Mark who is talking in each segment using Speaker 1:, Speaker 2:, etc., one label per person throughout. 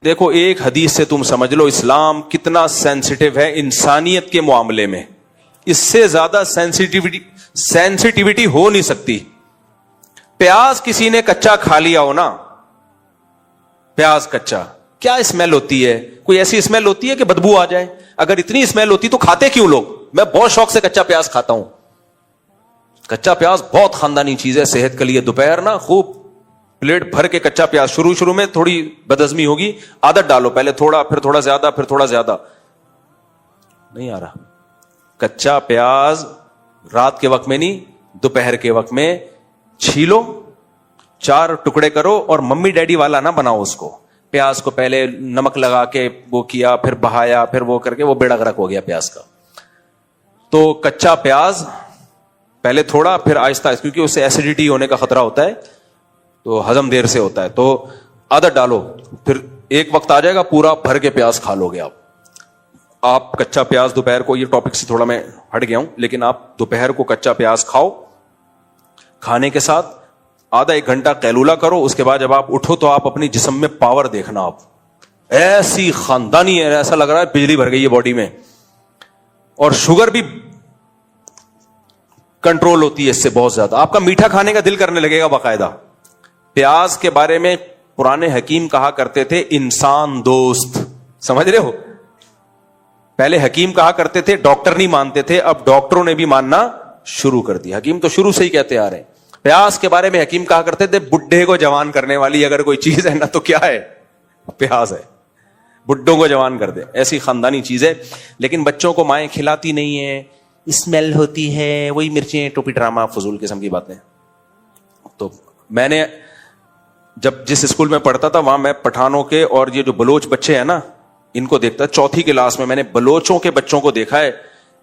Speaker 1: دیکھو ایک حدیث سے تم سمجھ لو اسلام کتنا سینسٹیو ہے انسانیت کے معاملے میں. اس سے زیادہ سینسٹیوٹی ہو نہیں سکتی. پیاز کسی نے کچا کھا لیا ہو نا, پیاز کچا, کیا اسمیل ہوتی ہے؟ کوئی ایسی اسمیل ہوتی ہے کہ بدبو آ جائے؟ اگر اتنی اسمیل ہوتی تو کھاتے کیوں لوگ؟ میں بہت شوق سے کچا پیاز کھاتا ہوں. کچا پیاز بہت خاندانی چیز ہے صحت کے لیے. دوپہر نا خوب پلیٹ بھر کے کچا پیاز, شروع میں تھوڑی بدہضمی ہوگی, عادت ڈالو, پہلے تھوڑا پھر تھوڑا زیادہ پھر تھوڑا زیادہ. نہیں آ رہا. کچا پیاز رات کے وقت میں نہیں, دوپہر کے وقت میں چھیلو, 4 ٹکڑے کرو, اور ممی ڈیڈی والا نہ بناؤ اس کو. پیاز کو پہلے نمک لگا کے وہ کیا, پھر بہایا, پھر وہ کر کے وہ بیڑا غرق ہو گیا پیاز کا. تو کچا پیاز پہلے تھوڑا پھر آہستہ, کیونکہ اس سے ایسیڈیٹی ہونے کا خطرہ ہوتا ہے تو ہضم دیر سے ہوتا ہے. تو عادت ڈالو, پھر ایک وقت آ جائے گا پورا بھر کے پیاز کھا لو گے آپ کچا پیاز دوپہر کو, یہ ٹاپک سے تھوڑا میں ہٹ گیا ہوں, لیکن آپ دوپہر کو کچا پیاز کھاؤ. کھانے کے ساتھ آدھا 1 گھنٹہ قیلولہ کرو. اس کے بعد جب آپ اٹھو تو آپ اپنی جسم میں پاور دیکھنا, آپ ایسی خاندانی ہے, ایسا لگ رہا ہے بجلی بھر گئی ہے باڈی میں. اور شوگر بھی کنٹرول ہوتی ہے اس سے بہت زیادہ. آپ کا میٹھا کھانے کا دل کرنے لگے گا باقاعدہ. پیاز کے بارے میں پرانے حکیم کہا کرتے تھے انسان دوست. سمجھ رہے ہو؟ پہلے حکیم کہا کرتے تھے, ڈاکٹر نہیں مانتے تھے, اب ڈاکٹروں نے بھی ماننا شروع کر دیا. حکیم تو شروع سے ہی کہتے آ رہے ہیں. پیاز کے بارے میں حکیم کہا کرتے تھے بڈھے کو جوان کرنے والی اگر کوئی چیز ہے نا تو کیا ہے؟ پیاز ہے. بڈھوں کو جوان کر دے, ایسی خاندانی چیز ہے. لیکن بچوں کو مائیں کھلاتی نہیں ہیں, اسمیل ہوتی ہے, وہی مرچیں, ٹوپی ڈرامہ, فضول قسم کی باتیں. تو میں نے جب جس اسکول میں پڑھتا تھا وہاں میں پٹھانوں کے اور یہ جو بلوچ بچے ہیں نا ان کو دیکھتا, 4تھی کلاس میں نے بلوچوں کے بچوں کو دیکھا ہے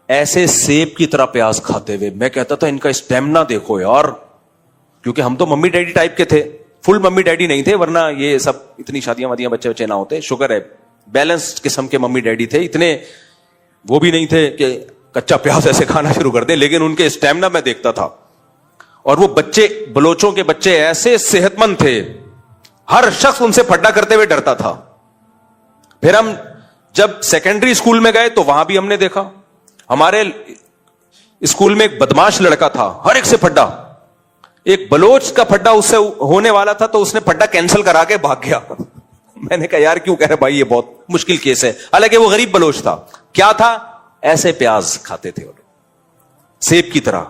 Speaker 1: ایسے سیب کی طرح پیاز کھاتے ہوئے. میں کہتا تھا ان کا اسٹیمنا دیکھو یار, کیونکہ ہم تو ممی ڈیڈی ٹائپ کے تھے, فل ممی ڈیڈی نہیں تھے, ورنہ یہ سب اتنی شادیاں وادیاں بچے بچے نہ ہوتے. شکر ہے بیلنس قسم کے ممی ڈیڈی تھے, اتنے وہ بھی نہیں تھے کہ کچا پیاز ایسے کھانا شروع کر دیں, لیکن ان کے اسٹیمنا میں دیکھتا تھا. اور وہ بچے بلوچوں کے بچے ایسے صحت مند تھے, ہر شخص ان سے پھڈا کرتے ہوئے ڈرتا تھا. پھر ہم جب سیکنڈری اسکول میں گئے تو وہاں بھی ہم نے دیکھا, ہمارے اسکول میں ایک بدماش لڑکا تھا, ہر ایک سے پھڈا. ایک بلوچ کا پھڈا اس سے ہونے والا تھا تو اس نے پھڈا کینسل کرا کے بھاگ گیا. میں نے کہا یار کیوں کہہ رہے بھائی, یہ بہت مشکل کیس ہے. حالانکہ وہ غریب بلوچ تھا. کیا تھا؟ ایسے پیاز کھاتے تھے وہ سیب کی طرح,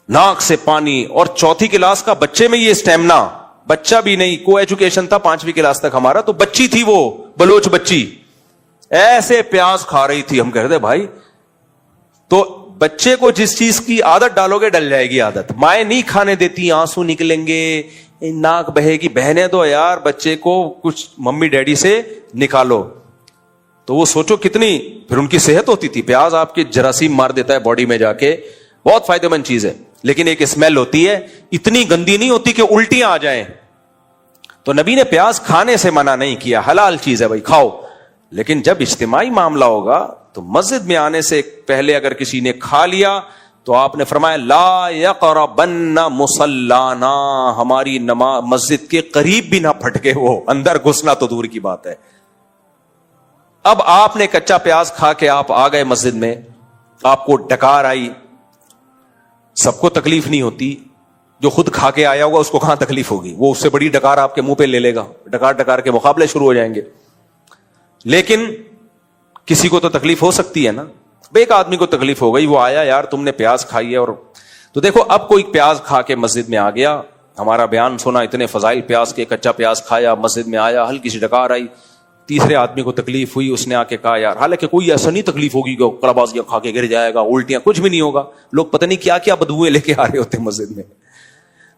Speaker 1: ناک سے پانی. اور 4تھی کلاس کا بچے میں یہ اسٹیمنا, بچہ بھی نہیں, کو ایجوکیشن تھا 5ویں کلاس تک ہمارا, تو بچی تھی وہ بلوچ بچی, ایسے پیاز کھا رہی تھی. ہم کہتے بھائی, تو بچے کو جس چیز کی عادت ڈالو گے ڈل جائے گی عادت. مائیں نہیں کھانے دیتی, آنسو نکلیں گے, ناک بہے گی, بہنے دو یار بچے کو, کچھ ممی ڈیڈی سے نکالو. تو وہ سوچو کتنی پھر ان کی صحت ہوتی تھی. پیاز آپ کے جراثیم مار دیتا ہے باڈی میں جا کے, بہت فائدہ مند چیز ہے. لیکن ایک اسمیل ہوتی ہے, اتنی گندی نہیں ہوتی کہ الٹیاں آ جائیں. تو نبی نے پیاز کھانے سے منع نہیں کیا, حلال چیز ہے بھائی کھاؤ. لیکن جب اجتماعی معاملہ ہوگا تو مسجد میں آنے سے پہلے اگر کسی نے کھا لیا تو آپ نے فرمایا لا یقربن مصلانا, ہماری نماز مسجد کے قریب بھی نہ پھٹکے, وہ اندر گھسنا تو دور کی بات ہے. اب آپ نے کچا پیاز کھا کے آپ آ گئے مسجد میں, آپ کو ڈکار آئی. سب کو تکلیف نہیں ہوتی, جو خود کھا کے آیا ہوگا اس کو کہاں تکلیف ہوگی, وہ اس سے بڑی ڈکار آپ کے منہ پہ لے لے گا, ڈکار کے مقابلے شروع ہو جائیں گے. لیکن کسی کو تو تکلیف ہو سکتی ہے نا. ایک آدمی کو تکلیف ہو گئی, وہ آیا یار تم نے پیاز کھائی ہے, اور تو دیکھو اب کوئی پیاز کھا کے مسجد میں آ گیا, ہمارا بیان سنا, اتنے فضائل پیاز کے, کچا پیاز کھایا, مسجد میں آیا, ہلکی سی ڈکار آئی, تیسرے آدمی کو تکلیف ہوئی, اس نے آ کے کہا یار, حالانکہ کوئی ایسا نہیں تکلیف ہوگی کہ کڑابازیاں کھا کے گر جائے گا, الٹیاں, کچھ بھی نہیں ہوگا. لوگ پتہ نہیں کیا کیا بدبوئیں لے کے آ رہے ہوتے مسجد میں.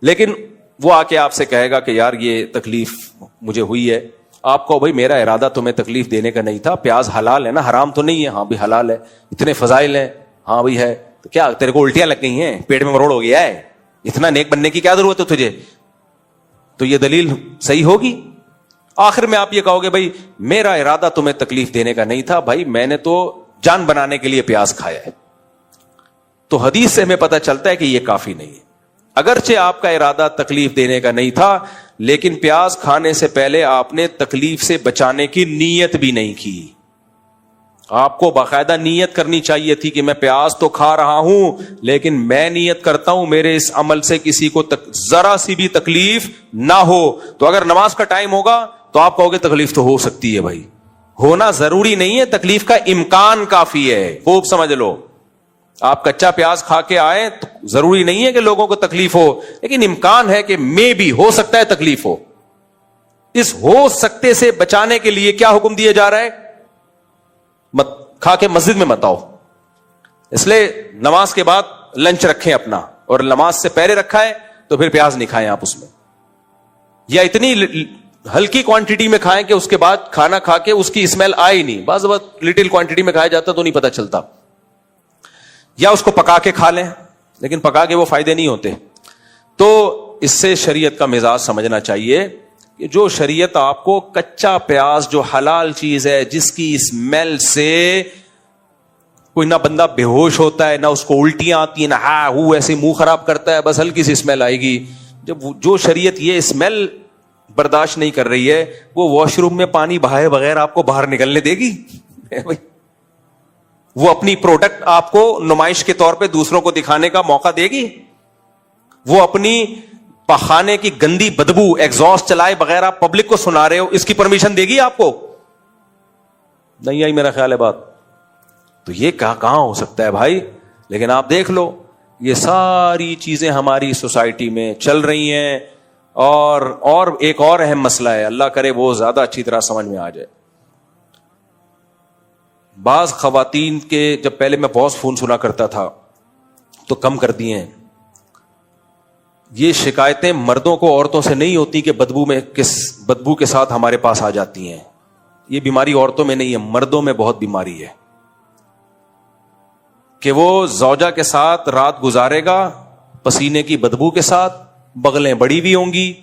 Speaker 1: لیکن وہ آ کے آپ سے کہے گا کہ یار یہ تکلیف مجھے ہوئی ہے. آپ کو بھائی میرا ارادہ تمہیں تکلیف دینے کا نہیں تھا, پیاز حلال ہے نا, حرام تو نہیں ہے. ہاں بھی حلال ہے, اتنے فضائل ہیں. ہاں بھائی ہے, تو کیا تیرے کو الٹیاں لگ گئی ہیں, پیٹ میں مروڑ ہو گیا ہے, اتنا نیک بننے کی کیا ضرورت ہے تجھے؟ تو یہ دلیل صحیح ہوگی. آخر میں آپ یہ کہو گے بھائی میرا ارادہ تمہیں تکلیف دینے کا نہیں تھا, بھائی میں نے تو جان بنانے کے لیے پیاز کھایا ہے. تو حدیث سے ہمیں پتہ چلتا ہے کہ یہ کافی نہیں ہے. اگرچہ آپ کا ارادہ تکلیف دینے کا نہیں تھا، لیکن پیاز کھانے سے پہلے آپ نے تکلیف سے بچانے کی نیت بھی نہیں کی. آپ کو باقاعدہ نیت کرنی چاہیے تھی کہ میں پیاز تو کھا رہا ہوں، لیکن میں نیت کرتا ہوں میرے اس عمل سے کسی کو ذرا سی بھی تکلیف نہ ہو. تو اگر نماز کا ٹائم ہوگا تو آپ کہو گے تکلیف تو ہو سکتی ہے. بھائی ہونا ضروری نہیں ہے، تکلیف کا امکان کافی ہے. خوب سمجھ لو، آپ کچا پیاز کھا کے آئے تو ضروری نہیں ہے کہ لوگوں کو تکلیف ہو، لیکن امکان ہے کہ میں بھی ہو سکتا ہے تکلیف ہو. اس ہو سکتے سے بچانے کے لیے کیا حکم دیا جا رہا ہے؟ مت کھا کے مسجد میں مت آؤ. اس لیے نماز کے بعد لنچ رکھیں اپنا، اور نماز سے پہلے رکھا ہے تو پھر پیاز نہیں کھائیں آپ اس میں، یا اتنی ہلکی کوانٹٹی میں کھائیں کہ اس کے بعد کھانا کھا کے اس کی اسمیل آئے ہی نہیں. بعض وقت لٹل کوانٹٹی میں کھایا جاتا تو نہیں پتا چلتا. یا اس کو پکا کے کھا لیں، لیکن پکا کے وہ فائدے نہیں ہوتے. تو اس سے شریعت کا مزاج سمجھنا چاہیے کہ جو شریعت آپ کو کچا پیاز جو حلال چیز ہے، جس کی اسمیل سے کوئی نہ بندہ بے ہوش ہوتا ہے، نہ اس کو الٹیاں آتی ہیں، نہ وہ ایسے منہ خراب کرتا ہے، بس ہلکی سی اسمیل آئے گی. جب جو شریعت یہ اسمیل برداشت نہیں کر رہی ہے، وہ واش روم میں پانی بہائے بغیر آپ کو باہر نکلنے دے گی؟ وہ اپنی پروڈکٹ آپ کو نمائش کے طور پہ دوسروں کو دکھانے کا موقع دے گی؟ وہ اپنی پخانے کی گندی بدبو ایگزاسٹ چلائے بغیر آپ پبلک کو سنا رہے ہو، اس کی پرمیشن دے گی آپ کو؟ نہیں آئی میرا خیال ہے بات. تو یہ کہاں ہو سکتا ہے بھائی؟ لیکن آپ دیکھ لو، یہ ساری چیزیں ہماری سوسائٹی میں چل رہی ہیں. اور ایک اور اہم مسئلہ ہے، اللہ کرے وہ زیادہ اچھی طرح سمجھ میں آ جائے. بعض خواتین کے، جب پہلے میں بہت فون سنا کرتا تھا تو کم کر دیے ہیں، یہ شکایتیں مردوں کو عورتوں سے نہیں ہوتی کہ بدبو کے ساتھ ہمارے پاس آ جاتی ہیں. یہ بیماری عورتوں میں نہیں ہے، مردوں میں بہت بیماری ہے کہ وہ زوجہ کے ساتھ رات گزارے گا پسینے کی بدبو کے ساتھ، بغلیں بڑی بھی ہوں گی.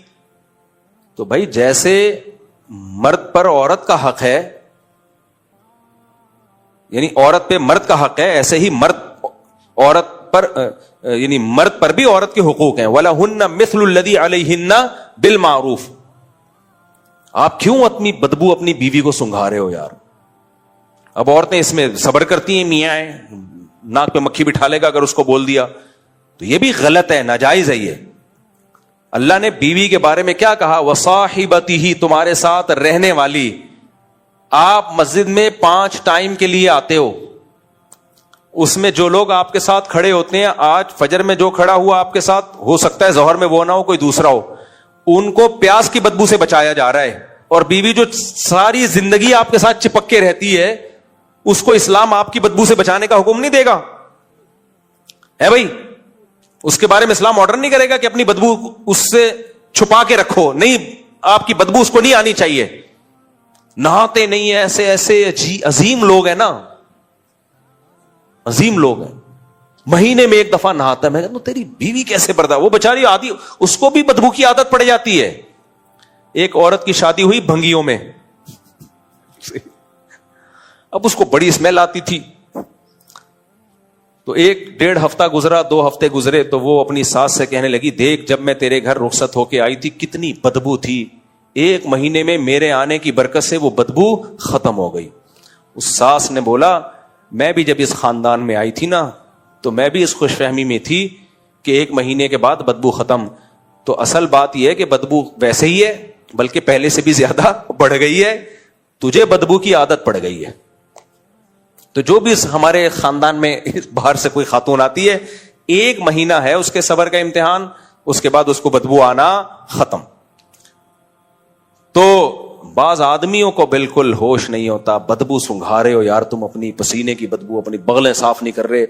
Speaker 1: تو بھائی جیسے مرد پر عورت کا حق ہے، یعنی عورت پہ مرد کا حق ہے، ایسے ہی مرد عورت پر یعنی مرد پر بھی عورت کے حقوق ہیں. وَلَهُنَّ مِثْلُ الَّذِي عَلَيْهِنَّ بِالْمَعْرُوفِ. آپ کیوں اپنی بدبو اپنی بیوی کو سنگھا رہے ہو یار؟ اب عورتیں اس میں صبر کرتی ہیں، میاں ہے ناک پہ مکھی بٹھا لے گا اگر اس کو بول دیا تو یہ بھی غلط ہے، ناجائز ہے. یہ اللہ نے بیوی کے بارے میں کیا کہا؟ وَصَاحِبَتِهِ، تمہارے ساتھ رہنے والی. آپ مسجد میں 5 ٹائم کے لیے آتے ہو، اس میں جو لوگ آپ کے ساتھ کھڑے ہوتے ہیں، آج فجر میں جو کھڑا ہوا آپ کے ساتھ، ہو سکتا ہے ظہر میں وہ نہ ہو، کوئی دوسرا ہو، ان کو پیاز کی بدبو سے بچایا جا رہا ہے. اور بیوی جو ساری زندگی آپ کے ساتھ چپک کے رہتی ہے، اس کو اسلام آپ کی بدبو سے بچانے کا حکم نہیں دے گا ہے بھائی؟ اس کے بارے میں اسلام آرڈر نہیں کرے گا کہ اپنی بدبو اس سے چھپا کے رکھو. نہیں، آپ کی بدبو اس کو نہیں آنی چاہیے. نہاتے نہیں ہیں، ایسے عظیم لوگ ہیں نا، عظیم لوگ ہیں. مہینے میں 1 دفعہ نہاتا ہے. میں کہتا ہوں تیری بیوی کیسے برداشت، وہ بیچاری آدھی، اس کو بھی بدبو کی عادت پڑ جاتی ہے. ایک عورت کی شادی ہوئی بھنگیوں میں، اب اس کو بڑی اسمیل آتی تھی. تو 1-1.5 ہفتہ گزرا، 2 ہفتے گزرے، تو وہ اپنی ساس سے کہنے لگی، دیکھ جب میں تیرے گھر رخصت ہو کے آئی تھی کتنی بدبو تھی، 1 مہینے میں میرے آنے کی برکت سے وہ بدبو ختم ہو گئی. اس ساس نے بولا، میں بھی جب اس خاندان میں آئی تھی نا تو میں بھی اس خوش فہمی میں تھی کہ 1 مہینے کے بعد بدبو ختم. تو اصل بات یہ ہے کہ بدبو ویسے ہی ہے، بلکہ پہلے سے بھی زیادہ بڑھ گئی ہے، تجھے بدبو کی عادت پڑ گئی ہے. تو جو بھی ہمارے خاندان میں باہر سے کوئی خاتون آتی ہے، 1 مہینہ ہے اس کے صبر کا امتحان، اس کے بعد اس کو بدبو آنا ختم. تو بعض آدمیوں کو بالکل ہوش نہیں ہوتا، بدبو سنگھا رہے ہو یار تم، اپنی پسینے کی بدبو، اپنی بغلیں صاف نہیں کر رہے.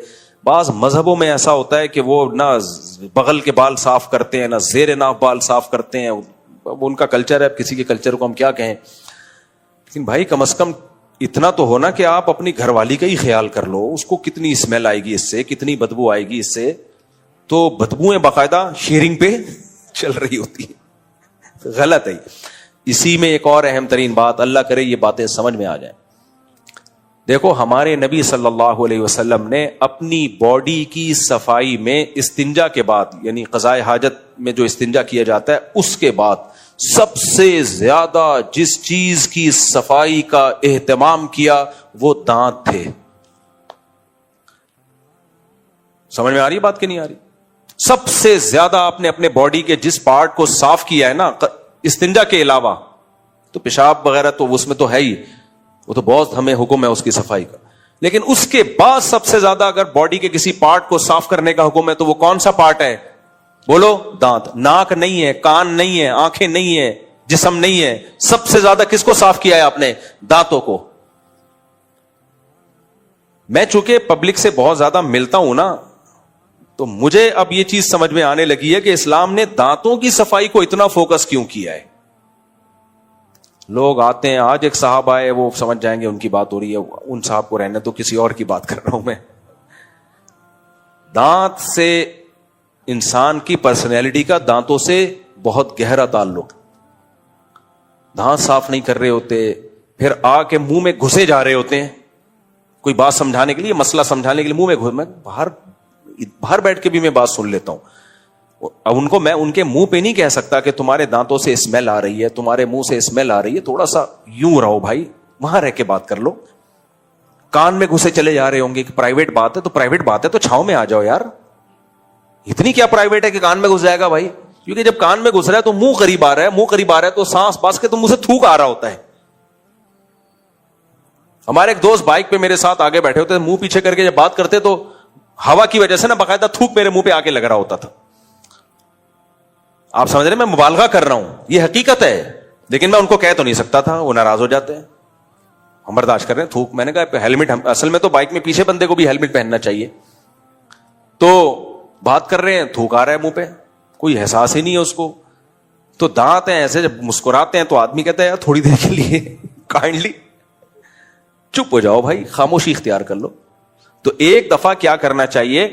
Speaker 1: بعض مذہبوں میں ایسا ہوتا ہے کہ وہ نہ بغل کے بال صاف کرتے ہیں، نہ زیر ناف بال صاف کرتے ہیں. ان کا کلچر ہے، کسی کے کلچر کو ہم کیا کہیں. لیکن بھائی کم از کم اتنا تو ہونا کہ آپ اپنی گھر والی کا ہی خیال کر لو، اس کو کتنی اسمیل آئے گی اس سے، کتنی بدبو آئے گی اس سے. تو بدبوئیں باقاعدہ شیئرنگ پہ چل رہی ہوتی ہے، غلط ہے. اسی میں ایک اور اہم ترین بات، اللہ کرے یہ باتیں سمجھ میں آ جائیں. دیکھو ہمارے نبی صلی اللہ علیہ وسلم نے اپنی باڈی کی صفائی میں استنجا کے بعد، یعنی قضاء حاجت میں جو استنجا کیا جاتا ہے اس کے بعد سب سے زیادہ جس چیز کی صفائی کا اہتمام کیا وہ دانت تھے. سمجھ میں آ رہی بات کہ نہیں آ رہی؟ سب سے زیادہ آپ نے اپنے باڈی کے جس پارٹ کو صاف کیا ہے نا استنجا کے علاوہ، تو پیشاب وغیرہ تو اس میں تو ہے ہی، وہ تو بہت ہمیں حکم ہے اس کی صفائی کا، لیکن اس کے بعد سب سے زیادہ اگر باڈی کے کسی پارٹ کو صاف کرنے کا حکم ہے تو وہ کون سا پارٹ ہے؟ بولو. دانت. ناک نہیں ہے، کان نہیں ہے، آنکھیں نہیں ہے، جسم نہیں ہے. سب سے زیادہ کس کو صاف کیا ہے آپ نے؟ دانتوں کو. میں چونکہ پبلک سے بہت زیادہ ملتا ہوں نا، تو مجھے اب یہ چیز سمجھ میں آنے لگی ہے کہ اسلام نے دانتوں کی صفائی کو اتنا فوکس کیوں کیا ہے. لوگ آتے ہیں، آج ایک صاحب آئے، وہ سمجھ جائیں گے ان کی بات ہو رہی ہے، ان صاحب کو رہنے تو کسی اور کی بات کر رہا ہوں میں. دانت سے انسان کی پرسنالٹی کا دانتوں سے بہت گہرا تعلق. دانت صاف نہیں کر رہے ہوتے، پھر آ کے منہ میں گھسے جا رہے ہوتے ہیں کوئی بات سمجھانے کے لیے، مسئلہ سمجھانے کے لیے منہ میں باہر بیٹھ کے بھی میں بات سن لیتا ہوں. اب ان کو میں ان کے منہ پہ نہیں کہہ سکتا کہ تمہارے دانتوں سے اسمیل آ رہی ہے، تمہارے منہ سے اسمیل آ رہی ہے، تھوڑا سا یوں رہو بھائی، وہاں رہ کے بات کر لو. کان میں گھسے چلے جا رہے ہوں گے کہ پرائیویٹ بات ہے، تو پرائیویٹ بات ہے تو چھاؤں میں آ جاؤ یار. اتنی کیا پرائیویٹ ہے کہ کان میں گھس جائے گا بھائی؟ کیونکہ جب کان میں گھس رہا ہے تو منہ قریب آ رہا ہے، منہ قریب آ رہا ہے تو سانس باس کے تو منہ سے تھوک آ رہا ہوتا ہے. ہمارے ایک دوست بائک پہ میرے ساتھ آگے بیٹھے ہوتے، منہ پیچھے کر کے جب بات کرتے تو ہوا کی وجہ سے نا باقاعدہ تھوک میرے منہ پہ آ کے لگ رہا ہوتا تھا. آپ سمجھ رہے میں مبالغہ کر رہا ہوں، یہ حقیقت ہے، لیکن میں ان کو کہہ تو نہیں سکتا تھا، وہ ناراض ہو جاتے ہیں. ہم برداشت کر رہے ہیں تھوک. میں نے کہا ہیلمٹ، اصل میں تو بائک میں پیچھے بندے کو بھی ہیلمٹ پہننا چاہیے. تو بات کر رہے ہیں، تھوک آ رہا ہے منہ پہ، کوئی احساس ہی نہیں ہے اس کو. تو دانت ہیں ایسے، جب مسکراتے ہیں تو آدمی کہتا ہے یار تھوڑی دیر کے لیے کائنڈلی چپ ہو جاؤ بھائی، خاموشی اختیار کر لو. تو ایک دفعہ کیا کرنا چاہیے،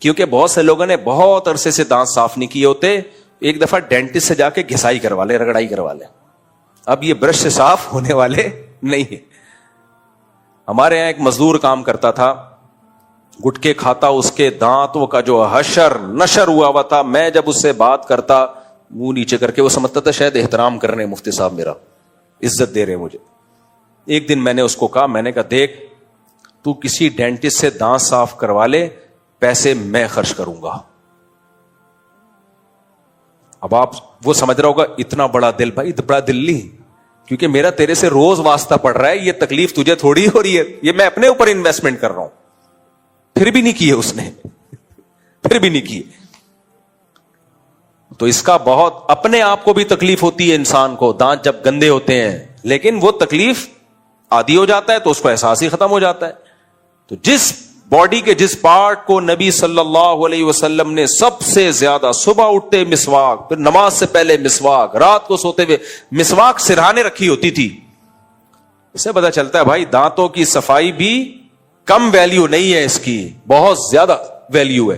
Speaker 1: کیونکہ بہت سے لوگوں نے بہت عرصے سے دانت صاف نہیں کیے ہوتے، ایک دفعہ ڈینٹسٹ سے جا کے گھسائی کروا لے، رگڑائی کروا لے. اب یہ برش سے صاف ہونے والے نہیں ہیں. ہمارے یہاں ایک مزدور کام کرتا تھا، گٹکے کھاتا، اس کے دانتوں کا جو حشر نشر ہوا تھا. میں جب اس سے بات کرتا منہ نیچے کر کے، وہ سمجھتا تھا شاید احترام کر رہے ہیں مفتی صاحب، میرا عزت دے رہے ہیں مجھے. ایک دن میں نے اس کو کہا، میں نے کہا دیکھ تو کسی ڈینٹسٹ سے دانت صاف کروا لے، پیسے میں خرچ کروں گا. اب آپ وہ سمجھ رہا ہوگا اتنا بڑا دل، بھائی بڑا دل نہیں، کیونکہ میرا تیرے سے روز واسطہ پڑ رہا ہے، یہ تکلیف تجھے تھوڑی ہو رہی ہے، یہ میں اپنے اوپر انویسٹمنٹ کر رہا ہوں. پھر بھی نہیں کیے اس نے، پھر بھی نہیں کیے. تو اس کا بہت اپنے آپ کو بھی تکلیف ہوتی ہے انسان کو، دانت جب گندے ہوتے ہیں، لیکن وہ تکلیف عادی ہو جاتا ہے تو اس کو احساس ہی ختم ہو جاتا ہے. تو جس باڈی کے جس پارٹ کو نبی صلی اللہ علیہ وسلم نے سب سے زیادہ، صبح اٹھتے مسواک، پھر نماز سے پہلے مسواک، رات کو سوتے ہوئے مسواک سرہانے رکھی ہوتی تھی. اس سے پتا چلتا ہے بھائی دانتوں کی صفائی بھی کم ویلیو نہیں ہے، اس کی بہت زیادہ ویلیو ہے.